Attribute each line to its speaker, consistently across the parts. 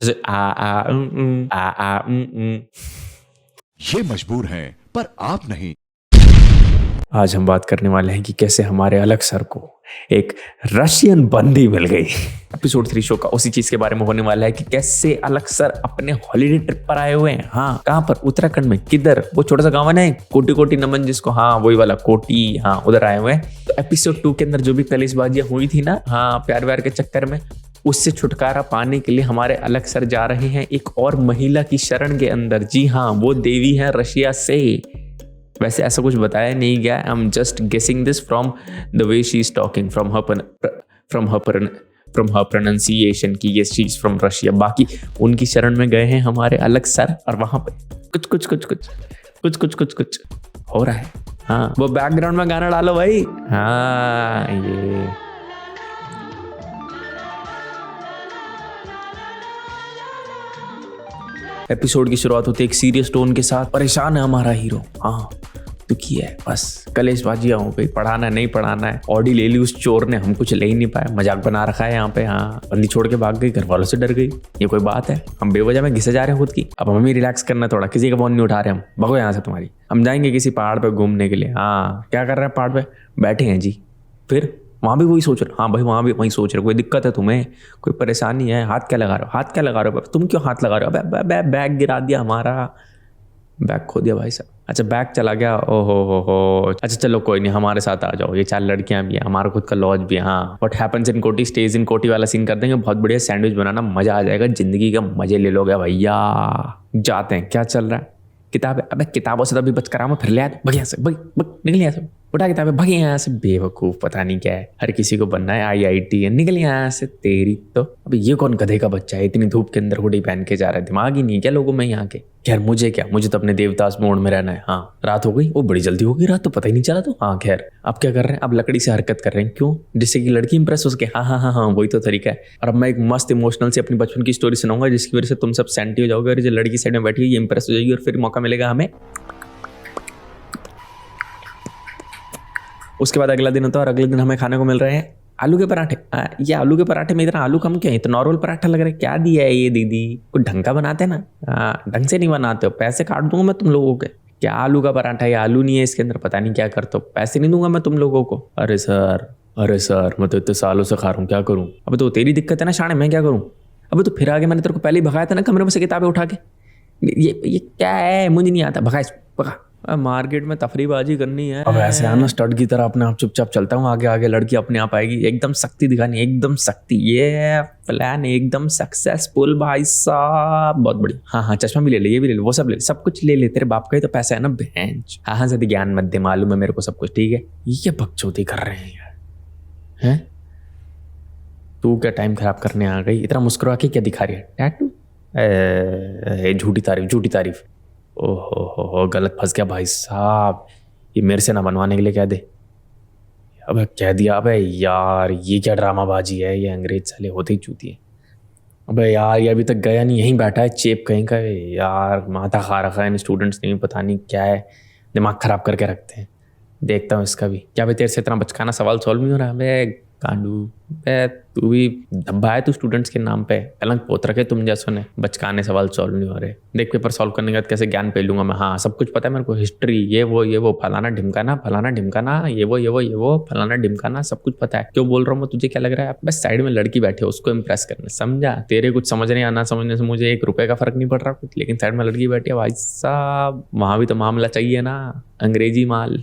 Speaker 1: जैसे आ आ आ आ
Speaker 2: ये मजबूर हैं पर आप नहीं।
Speaker 1: आज हम बात करने वाले हैं कि कैसे हमारे अलग सर को एक रशियन बंदी मिल गई। एपिसोड 3 शो का उसी चीज के बारे में होने वाला है कि कैसे अलग सर अपने हॉलीडे ट्रिप पर आए हुए हैं। हाँ, कहाँ पर? उत्तराखंड में। किधर? वो छोटा सा गाँव है ना, कोटी कोटी नमन जिसको, हाँ वही वाला कोटी, हाँ उधर आए हुए हैं। तो एपिसोड 2 के अंदर जो भी कलेशबाजियां हुई थी ना, हाँ प्यार व्यार के चक्कर में, उससे छुटकारा पाने के लिए हमारे अलग सर जा रहे हैं एक और महिला की शरण के अंदर। जी हाँ, वो देवी है रशिया से। वैसे ऐसा कुछ बताया नहीं गया, I am just guessing this from the way she is talking, from her pronunciation की ये शी इज फ्रॉम रशिया। बाकी उनकी शरण में गए हैं हमारे अलग सर, और वहां पे कुछ हो रहा है। हाँ, वो बैकग्राउंड में गाना डालो भाई। हाँ, ये एपिसोड की शुरुआत होती है एक सीरियस टोन के साथ। परेशान है हमारा हीरो, हाँ दुखी है, बस कलेशबाजियां हो गई, पढ़ाना नहीं पढ़ाना है। ऑडी ले ली उस चोर ने, हम कुछ ले ही नहीं पाए, मजाक बना रखा है यहाँ पे। हाँ, बंदी छोड़ के भाग गई, घर वालों से डर गई, ये कोई बात है? हम बेवजह में घिसे जा रहे हैं खुद की। अब हमें रिलैक्स करना थोड़ा, किसी का फोन नहीं उठा रहे हम, भगो यहाँ से तुम्हारी। हम जाएंगे किसी पहाड़ पे घूमने के लिए। हाँ, क्या कर रहे हैं पहाड़ पे? बैठे हैं जी। फिर वहाँ भी वही सोच रहे? हाँ भाई, वहाँ भी वही सोच रहे। कोई दिक्कत है तुम्हें? कोई परेशानी है? हाथ क्या लगा रहे हो? हाथ क्या लगा रहे हो? तुम क्यों हाथ लगा रहे हो? बैग गिरा दिया हमारा, बैग खो दिया भाई साहब। अच्छा, बैग चला गया, ओहो हो। अच्छा चलो कोई नहीं, हमारे साथ आ जाओ, ये 4 लड़कियां भी हैं, हमारा खुद का लॉज भी है। हाँ, व्हाट हैपेंस इन कोटी स्टेज इन कोटी वाला सीन कर देंगे, बहुत बढ़िया सैंडविच बनाना, मजा आ जाएगा, जिंदगी का मजे ले लोगे भैया। जाते हैं, क्या चल रहा है? किताब है? अबे किताबों से तभी बच कर आऊँ, फिर ले आ, भग यहाँ से, भग निकल यहाँ से, उठा किताबें, भग यहाँ से। बेवकूफ, पता नहीं क्या है, हर किसी को बनना है IIT है, निकल यहाँ से तेरी तो। अबे ये कौन गधे का बच्चा है, इतनी धूप के अंदर हुडी पहन के जा रहा है? दिमाग ही नहीं क्या लोगों में यहाँ के? खैर मुझे क्या, मुझे तो अपने देवदास मोड में रहना है। हाँ, रात हो गई, वो बड़ी जल्दी हो गई रात, तो पता ही नहीं चला। तो हाँ खैर, अब क्या कर रहे हैं? अब लकड़ी से हरकत कर रहे हैं, क्यों? जिससे कि लड़की इंप्रेस हो सके। हाँ हाँ हाँ हाँ, वही तो तरीका है। और अब मैं एक मस्त इमोशनल से अपनी बचपन की स्टोरी सुनाऊंगा, जिसकी वजह से तुम सब सेंटी हो जाओगे, और जो लड़की साइड में बैठी है ये इंप्रेस हो जाएगी, और फिर मौका मिलेगा हमें। उसके बाद अगला दिन होता है, और अगले दिन हमें खाने को मिल रहे हैं आलू के पराठे। ये आलू के पराठे में इतना आलू कम क्यों है? इतना नॉर्मल पराठा लग रहा है, क्या दिया है ये दीदी? कुछ ढंग का बनाते ना? ढंग से नहीं बनाते हो, पैसे काट दूंगा मैं तुम लोगों के। क्या आलू का पराठा? ये आलू नहीं है इसके अंदर, पता नहीं क्या करते हो, पैसे नहीं दूंगा मैं तुम लोगों को। अरे सर मैं तो इतने सालों से खा रहा हूँ, क्या करूँ? अब तो तेरी दिक्कत है ना शाणे, मैं क्या करूँ? अब तो फिर आगे मैंने तेरे को पहले ही भगाया था ना कमरे में से किताबें उठा के। ये क्या है? मुझे नहीं आता, भगा। मार्केट में तफरीबाजी करनी है। अब ऐसे आना स्टड की तरह अपने आप चुपचाप चलता हूँ, आगे आगे लड़की अपने आप आएगी, एकदम शक्ति दिखानी, एकदम शक्ति। ये प्लान एकदम सक्सेसफुल भाई साहब, बहुत बड़ी। हाँ हाँ, चश्मा भी ले ले, ये भी ले ले, वो सब ले ले, सब कुछ ले ले, तेरे बाप का ही तो पैसा है ना बेंच। हाँ हाँ, ज्यादा ज्ञान मत दे, मालूम है मेरे को सब कुछ, ठीक है? ये क्या बकचोदी कर रहे हैं यार, हैं? तू क्या टाइम खराब करने आ गई? इतना मुस्कुरा के क्या दिखा रही है? टैटू? झूठी तारीफ। ओहो, गलत फंस गया भाई साहब, ये मेरे से ना बनवाने के लिए कह दे। अबे कह दिया। अबे यार, ये क्या ड्रामाबाजी है, ये अंग्रेज साले होते ही चूती है। अबे यार, ये अभी तक गया नहीं, यहीं बैठा है चेप कहीं का। यार माथा खा रखा है इन स्टूडेंट्स ने, पता नहीं क्या है, दिमाग खराब करके रखते हैं। देखता हूँ इसका भी। क्या भाई, तेरे से इतना बचकाना सवाल सॉल्व नहीं हो रहा? अबे कांडू, तू भी धब्बा है, तू स्टूडेंट्स के नाम पे कलंक पोत रखे तुम जैसों ने। बचकाने सवाल सॉल्व नहीं हो रहे। देख, पेपर सॉल्व करने के बाद कैसे ज्ञान पे लूंगा मैं। हाँ, सब कुछ पता है मेरे को, हिस्ट्री, ये वो फलाना ढिमकाना, ये वो फलाना ढिमकाना, सब कुछ पता है। क्यों बोल रहा हूँ मैं? तुझे क्या लग रहा है? बस साइड में लड़की बैठी है, उसको इम्प्रेस करना, समझा? तेरे कुछ समझ नहीं आना, समझने से मुझे 1 रुपए का फर्क नहीं पड़ रहा कुछ, लेकिन साइड में लड़की बैठी है भाई साहब, वहां भी तो मामला चाहिए ना, अंग्रेजी माल।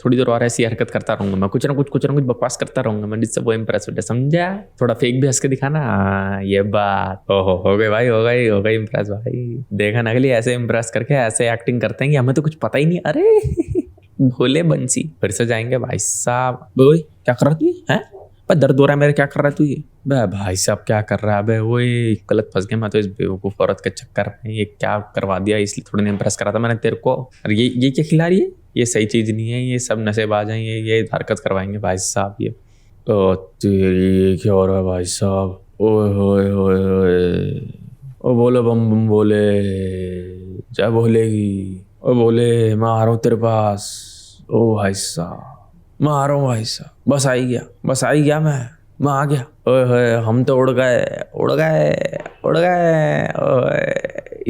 Speaker 1: थोड़ी देर और ऐसी हरकत करता रहूंगा मैं, कुछ ना कुछ बकवास करता रहूंगा मैं, जिससे वो इम्प्रेस हो जाए, समझा? थोड़ा फेक भी हंस के दिखाना। ये बात हो गई भाई, हो गई इम्प्रेस भाई। देखा ना, अगली ऐसे इम्प्रेस करके ऐसे एक्टिंग करते हैं कि हमें तो कुछ पता ही नहीं। अरे भोले बंसी, फिर से जाएंगे भाई साहब। क्या कर रहा तू? है पर दर्द हो रहा है मेरे, क्या कर रहा है तू? ये भाई साहब क्या कर रहा है? अबे वो गलत फंस गया मैं तो इस बेवकूफ औरत के चक्कर में। ये क्या करवा दिया, इसलिए थोड़ी इम्प्रेस करा था मैंने तेरे को। अरे ये क्या खिला रही है? ये सही चीज नहीं है, ये सब नशेबाज हैं, ये हरकत करवाएंगे भाई साहब। ये तो तेरी क्या हो रहा है भाई साहब? ओए होए होए होए, ओ बोले बम बम बोले, जय बोलेगी, ओ बोले मैं आ रहा हूँ तेरे पास। ओ भाई साहब, मैं आ रहा हूँ भाई साहब, बस आ ही गया मैं आ गया। ओए होए, हम तो उड़ गए।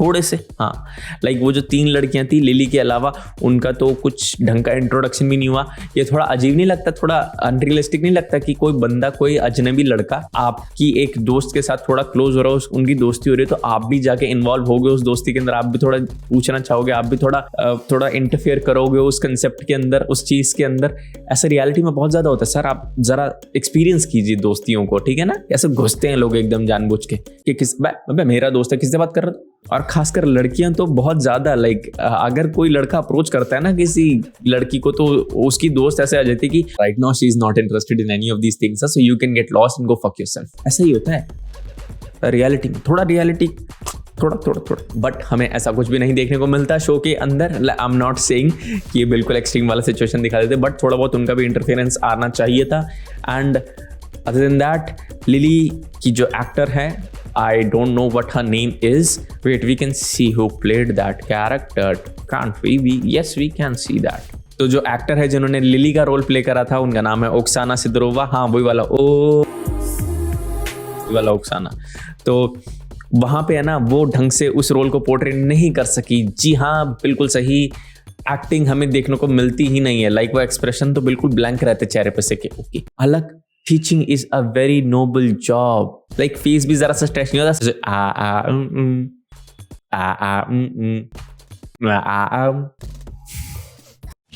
Speaker 1: थोड़े से, हाँ। लाइक वो जो 3 लड़कियां थी लिली के अलावा, उनका तो कुछ ढंग का इंट्रोडक्शन भी नहीं हुआ। ये थोड़ा अजीब नहीं लगता, थोड़ा अनरियलिस्टिक नहीं लगता कि कोई बंदा, कोई अजनबी लड़का आपकी एक दोस्त के साथ थोड़ा क्लोज हो रहा हो, उनकी दोस्ती हो रही है, तो आप भी जाके इन्वॉल्व होगे उस दोस्ती के अंदर, आप भी थोड़ा पूछना चाहोगे, आप भी थोड़ा इंटरफेयर करोगे उस कंसेप्ट के अंदर, उस चीज के अंदर। ऐसा रियलिटी में बहुत ज्यादा होता है सर। आप जरा एक्सपीरियंस कीजिए दोस्तियों को, ठीक है ना। ऐसे घुसते हैं लोग एकदम जानबूझ के कि किस मेरा दोस्त है, किससे बात कर रहा था। और खासकर लड़कियां तो बहुत ज्यादा, लाइक अगर कोई लड़का अप्रोच करता है ना किसी लड़की को, तो उसकी दोस्त ऐसे आ जाती है कि right now she is not interested in any of these things, so you can get lost and go fuck yourself. ऐसा ही होता है रियलिटी में, थोड़ा बट हमें ऐसा कुछ भी नहीं देखने को मिलता शो के अंदर। आई एम नॉट सेइंग कि ये बिल्कुल एक्सट्रीम वाला सिचुएशन दिखा देते, बट थोड़ा बहुत उनका भी इंटरफेरेंस आना चाहिए था। And other than that, lily की जो एक्टर है, I don't know what her name is. Wait, we can see who played that character, can't we? Yes, we can see that. तो जो एक्टर है जिन्होंने लिली का रोल प्ले करा था, उनका नाम है ओक्साना सिदरोवा। हाँ, वही वाला ओक्साना। तो वहाँ पे है ना, वो ढंग से उस रोल को पोर्ट्रे नहीं कर सकी। जी हाँ, बिल्कुल सही। एक्टिंग हमें देखने को मिलती ही नहीं है। लाइक वो एक्सप्रेशन तो बिल्कुल ब्लैंक रहते चेहरे पे से के ओके। अलग teaching is a very noble job. Like face भी जरा सा स्ट्रेच नहीं होता।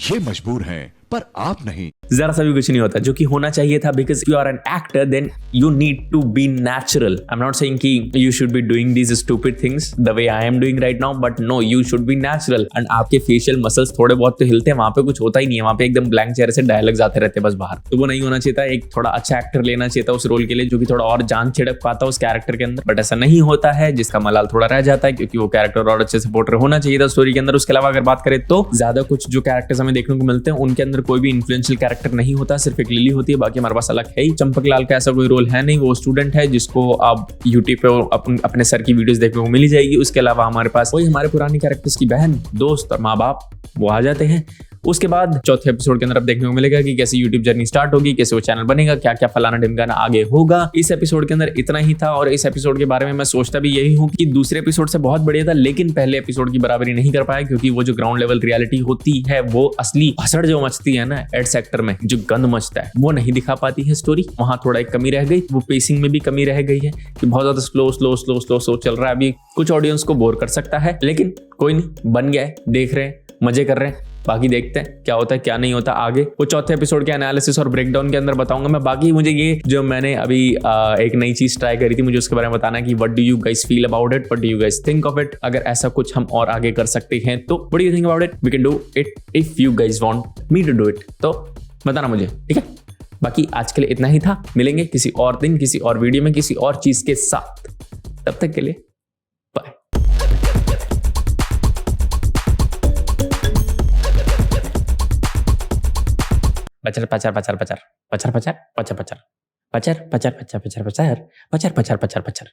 Speaker 2: ये मजबूर हैं पर आप नहीं,
Speaker 1: जरा सा भी कुछ नहीं होता, जो कि होना चाहिए था। Because you are an actor, then you need to be natural. I am not saying कि you should be doing these stupid things the way I am doing right now, but no, you should be natural. And आपके facial muscles थोड़े बहुत तो हिलते हैं, वहां पे कुछ होता ही नहीं है, वहां पे एकदम ब्लैंक चेहरे से डायलॉग्स आते रहते हैं बस बाहर। तो वो नहीं होना चाहिए था। एक थोड़ा अच्छा एक्टर लेना चाहिए था उस रोल के लिए, जो कि थोड़ा और जान छिड़क पाता उस कैरेक्टर के अंदर, बट ऐसा नहीं होता है, जिसका मलाल थोड़ा रह जाता है, क्योंकि वो कैरेक्टर और अच्छे से पोर्ट्रे होना चाहिए था स्टोरी के अंदर। उसके अलावा अगर बात करें तो ज्यादा कुछ जो कैरेक्टर्स हमें देखने को मिलते हैं, उनके अंदर कोई भी इन्फ्लुएंशियल कैरेक्टर नहीं होता, सिर्फ एक लिली होती है। बाकी हमारे पास अलग है ही। चंपकलाल का ऐसा कोई रोल है नहीं, वो स्टूडेंट है जिसको आप यूट्यूब पे अपने सर की वीडियोस देखने को मिली जाएगी। उसके अलावा हमारे पास वही हमारे पुरानी कैरेक्टर्स की बहन, दोस्त और माँ बाप, वो आ जाते हैं। उसके बाद चौथे एपिसोड के अंदर अब देखने को मिलेगा कि कैसे यूट्यूब जर्नी स्टार्ट होगी, कैसे वो चैनल बनेगा, क्या क्या फलाना ढिमकाना आगे होगा। इस एपिसोड के अंदर इतना ही था, और इस एपिसोड के बारे में मैं सोचता भी यही हूँ कि दूसरे एपिसोड से बहुत बढ़िया था, लेकिन पहले एपिसोड की बराबरी नहीं कर पाया, क्योंकि वो जो ग्राउंड लेवल रियलिटी होती है, वो असली भसड़ जो मचती है ना एड सेक्टर में, जो गंद मचता है, वो नहीं दिखा पाती है स्टोरी। वहां थोड़ा एक कमी रह गई। वो पेसिंग में भी कमी रह गई है कि बहुत ज्यादा स्लो चल रहा है। अभी कुछ ऑडियंस को बोर कर सकता है, लेकिन कोई नहीं, बन गया है, देख रहे हैं, मजे कर रहे हैं। बाकी देखते हैं क्या होता है क्या नहीं होता आगे। वो चौथे एपिसोड के एनालिसिस और ब्रेकडाउन के अंदर बताऊंगा मैं। बाकी मुझे ये जो मैंने अभी एक नई चीज ट्राई करी थी, मुझे उसके बारे में बताना कि what do you guys feel about it, what do you guys think of it. अगर ऐसा कुछ हम और आगे कर सकते हैं तो what do you think about it, we can do it if you guys want me to do it, तो बताना मुझे, ठीक है। बाकी आज के लिए इतना ही था। मिलेंगे किसी और दिन, किसी और वीडियो में, किसी और चीज के साथ। तब तक के लिए बाय। पचर पचर पचर पचर पचर पचर पचर पचर पचर पचर पचर पचर पचर पचर पचर पचर पचर